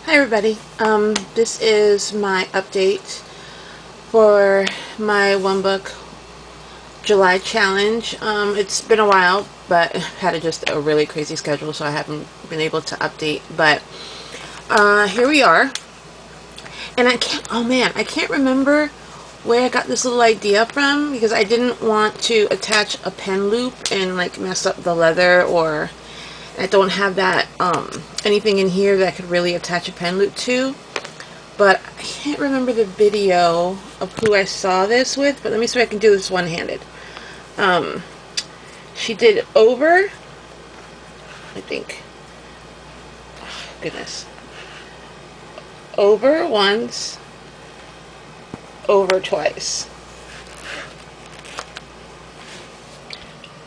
Hi everybody, this is my update for my one book July challenge. It's been a while, but I've had just a really crazy schedule, so I haven't been able to update, but here we are. And I can't remember where I got this little idea from, because I didn't want to attach a pen loop and like mess up the leather, or I don't have that anything in here that I could really attach a pen loop to. But I can't remember the video of who I saw this with, but let me see if I can do this one-handed. She did over, I think, oh, goodness, over once, over twice.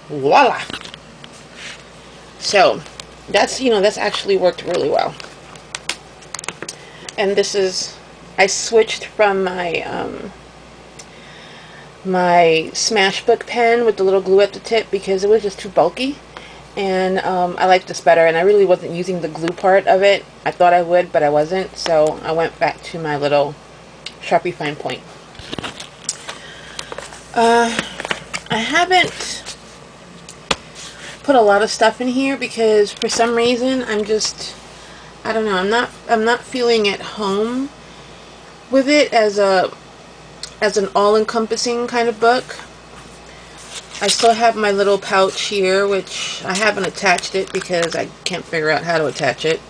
Voila! So that's, that's actually worked really well. And this is, I switched from my my Smashbook pen with the little glue at the tip because it was just too bulky, and I liked this better, and I really wasn't using the glue part of it. I thought I would, but I wasn't, so I went back to my little Sharpie fine point. I haven't put a lot of stuff in here because for some reason I don't know, I'm not feeling at home with it as an all-encompassing kind of book. I still have my little pouch here, which I haven't attached it because I can't figure out how to attach it,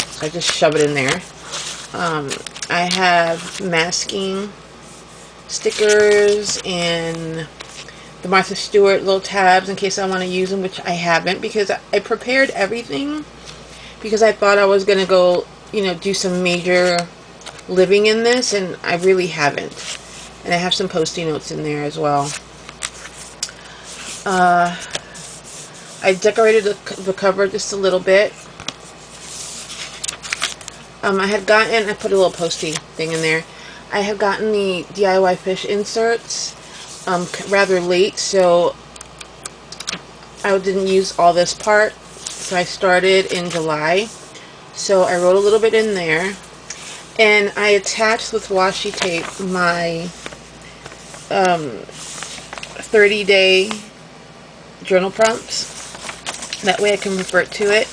so I just shove it in there. I have masking stickers and the Martha Stewart little tabs in case I want to use them, which I haven't, because I prepared everything because I thought I was going to go, do some major living in this, and I really haven't. And I have some Post-it notes in there as well. I decorated the cover just a little bit. I put a little Post-it thing in there. I have gotten the DIY fish inserts rather late, so I didn't use all this part. So I started in July. So I wrote a little bit in there. And I attached with washi tape my 30-day journal prompts. That way I can revert to it.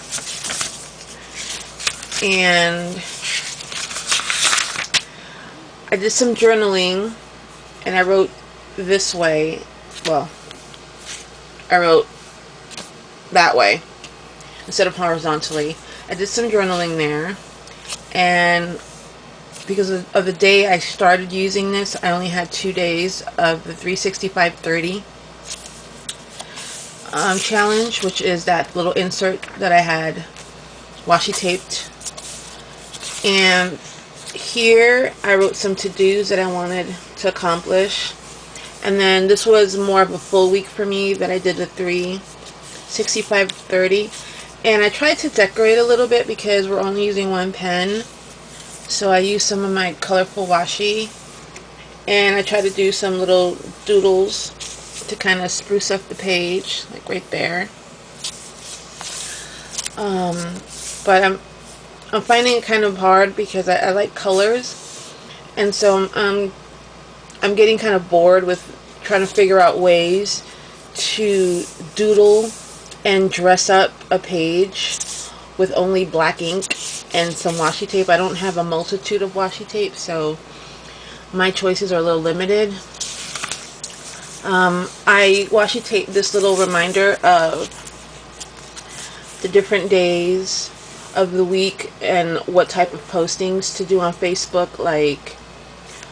And I did some journaling, and I wrote this way. Well, I wrote that way instead of horizontally. I did some journaling there, and because of the day I started using this, I only had 2 days of the 365-30 challenge, which is that little insert that I had washi taped. And here I wrote some to-dos that I wanted to accomplish. And then this was more of a full week for me that I did the 365-30. And I tried to decorate a little bit because we're only using one pen. So I used some of my colorful washi, and I tried to do some little doodles to kind of spruce up the page, like right there. But I'm finding it kind of hard because I like colors, and so I'm getting kind of bored with trying to figure out ways to doodle and dress up a page with only black ink and some washi tape. I don't have a multitude of washi tape, so my choices are a little limited. I washi taped this little reminder of the different days of the week and what type of postings to do on Facebook. Like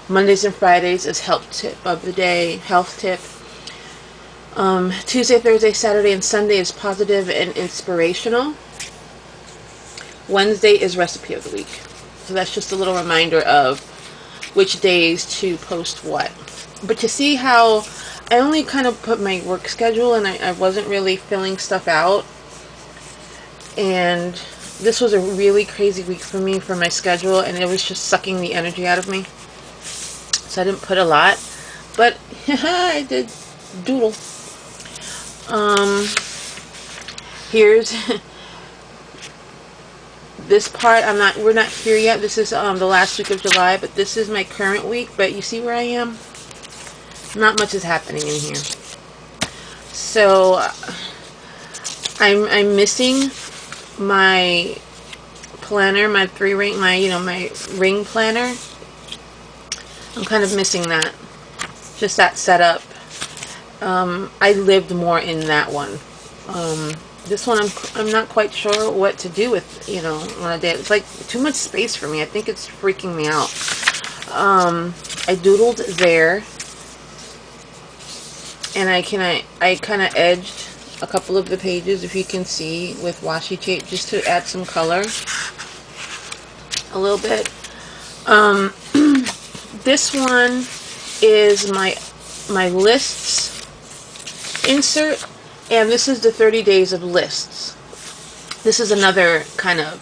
Mondays and Fridays is health tip of the day, health tip. Tuesday, Thursday, Saturday, and Sunday is positive and inspirational. Wednesday is recipe of the week. So that's just a little reminder of which days to post what. But to see how I only kind of put my work schedule, and I wasn't really filling stuff out. And this was a really crazy week for me for my schedule, and it was just sucking the energy out of me. So I didn't put a lot. But I did doodle. Here's this part, we're not here yet. This is the last week of July, but this is my current week. But you see where I am? Not much is happening in here. So I'm missing my planner, my ring, my ring planner. I'm kind of missing that. Just that setup. I lived more in that one. This one I'm not quite sure what to do with, on a day. It's like too much space for me. I think it's freaking me out. I doodled there, and I kind of edged a couple of the pages, if you can see, with washi tape, just to add some color a little bit. This one is my lists insert, and this is the 30 days of lists. This is another kind of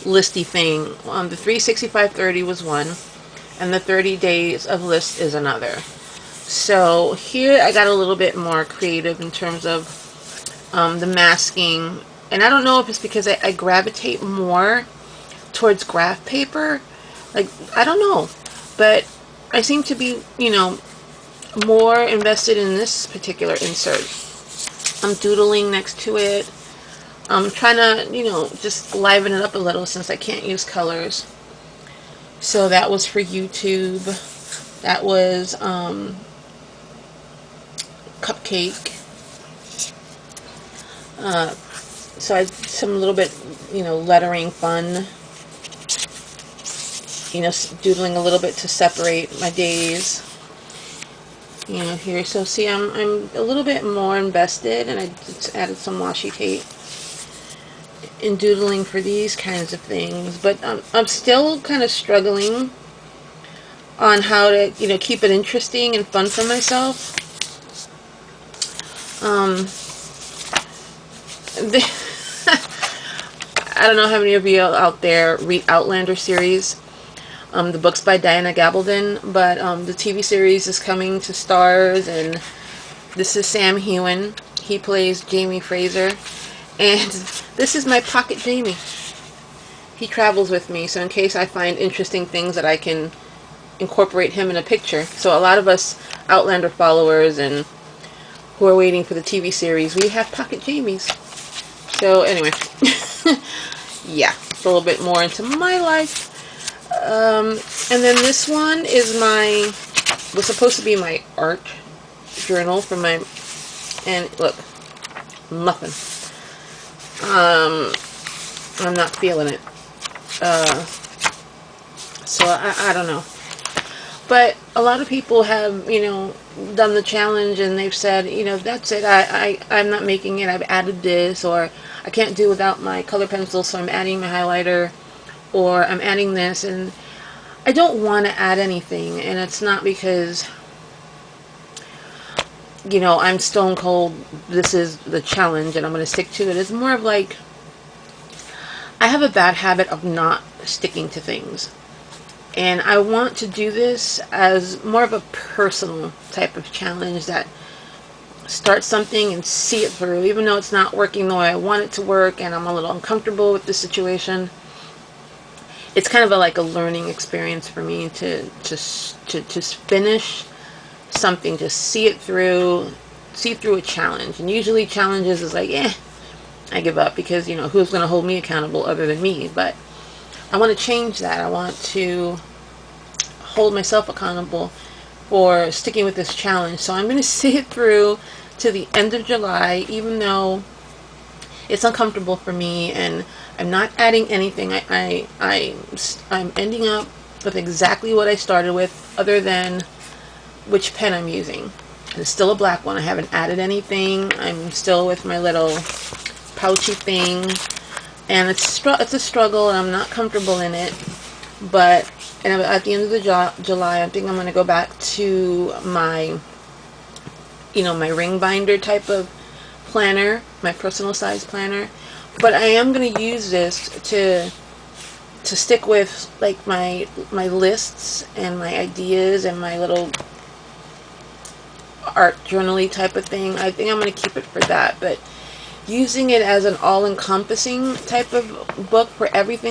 listy thing. The 36530 was one, and the 30 days of lists is another. So here I got a little bit more creative in terms of the masking, and I don't know if it's because I gravitate more towards graph paper. Like, I don't know, but I seem to be, more invested in this particular insert. I'm doodling next to it. I'm trying to, just liven it up a little since I can't use colors. So that was for YouTube. That was Cupcake. So I did some little bit, lettering fun. Doodling a little bit to separate my days. Here. So see, I'm a little bit more invested, and I just added some washi tape in doodling for these kinds of things. But I'm still kind of struggling on how to, keep it interesting and fun for myself. I don't know how many of you out there read Outlander series. The book's by Diana Gabaldon, but the TV series is coming to Stars, and this is Sam Heughan. He plays Jamie Fraser, and this is my pocket Jamie. He travels with me, so in case I find interesting things that I can incorporate him in a picture. So a lot of us Outlander followers and who are waiting for the TV series, we have pocket Jamies. So anyway, yeah, it's a little bit more into my life. And then this one was supposed to be my art journal for my, and look, nothing. I'm not feeling it. So I don't know. But a lot of people have, done the challenge, and they've said, that's it. I'm not making it. I've added this, or I can't do without my color pencil, so I'm adding my highlighter, or I'm adding this. And I don't want to add anything, and it's not because, I'm stone cold, this is the challenge and I'm going to stick to it. It's more of like, I have a bad habit of not sticking to things. And I want to do this as more of a personal type of challenge, that start something and see it through, even though it's not working the way I want it to work and I'm a little uncomfortable with the situation. It's kind of like a learning experience for me to finish something, just see it through, a challenge. And usually challenges is like, I give up, because who's going to hold me accountable other than me? But I want to change that. I want to hold myself accountable for sticking with this challenge. So I'm going to see it through to the end of July, even though it's uncomfortable for me, and I'm not adding anything. I'm ending up with exactly what I started with, other than which pen I'm using. And it's still a black one. I haven't added anything. I'm still with my little pouchy thing, and it's a struggle, and I'm not comfortable in it. But at the end of the July, I think I'm going to go back to my, my ring binder type of planner, my personal size planner. But I am going to use this to stick with, like, my lists and my ideas and my little art journaly type of thing. I think I'm going to keep it for that. But using it as an all-encompassing type of book for everything